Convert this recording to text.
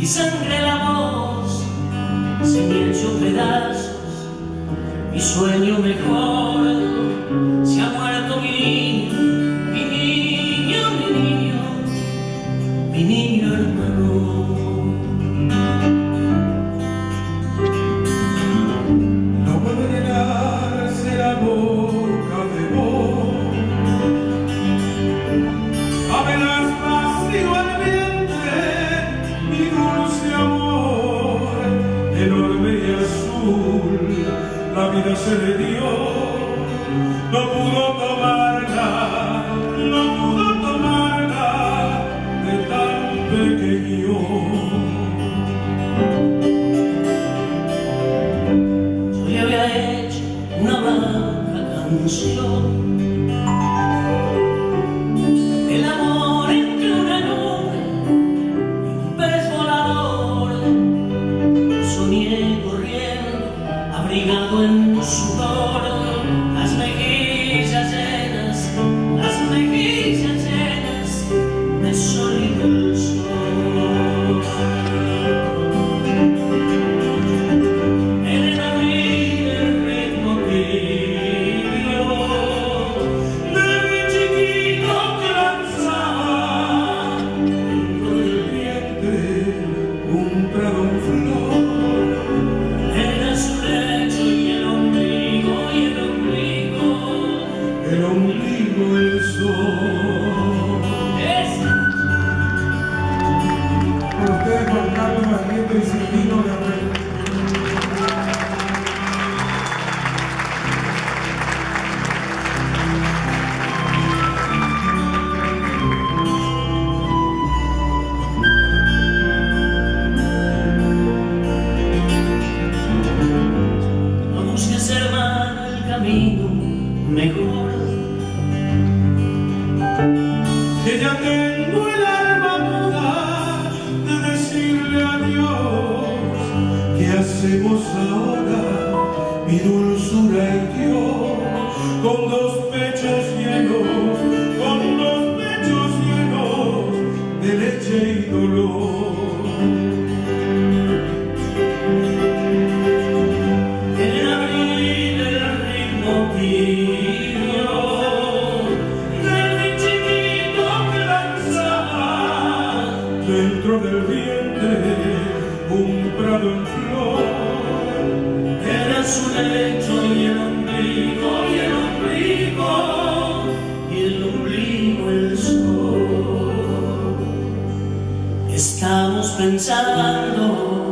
sangre la voz se me ha hecho pedazos, mi sueño mejor se ha muerto mi niño, mi niño, mi niño, mi niño hermano. No puedo llenarse la boca de vos, apenas vacío al vientre mi dulce amor, enorme y azul, la vida se le dio, no pudo tomarla, no pudo tomarla de tan pequeño. Yo le había hecho una blanca canción del amor entre una nube y un pez volador. Soñé corriendo, abrigado en sudor, las mejillas llenas de sol y del sol. En el abril el ritmo tibio de mi chiquito que lanzaba Dentro del vientre un prado en flor, era su lecho y el ombligo, el ombligo el sol. Por ustedes, Juan Carlos Barrientos y Silvino Guerrero. No busques, hermano, el camino mejor. Que ya tengo el alma muda de decirle adiós. ¿Qué hacemos ahora, mi dulzura y yo? Con dos pechos llenos de leche y dolor. En el abril el ritmo tibio de mi chiquito que lanzaba Dentro del vientre un prado en flor, era su lecho y el ombligo, el sol. Estamos pensando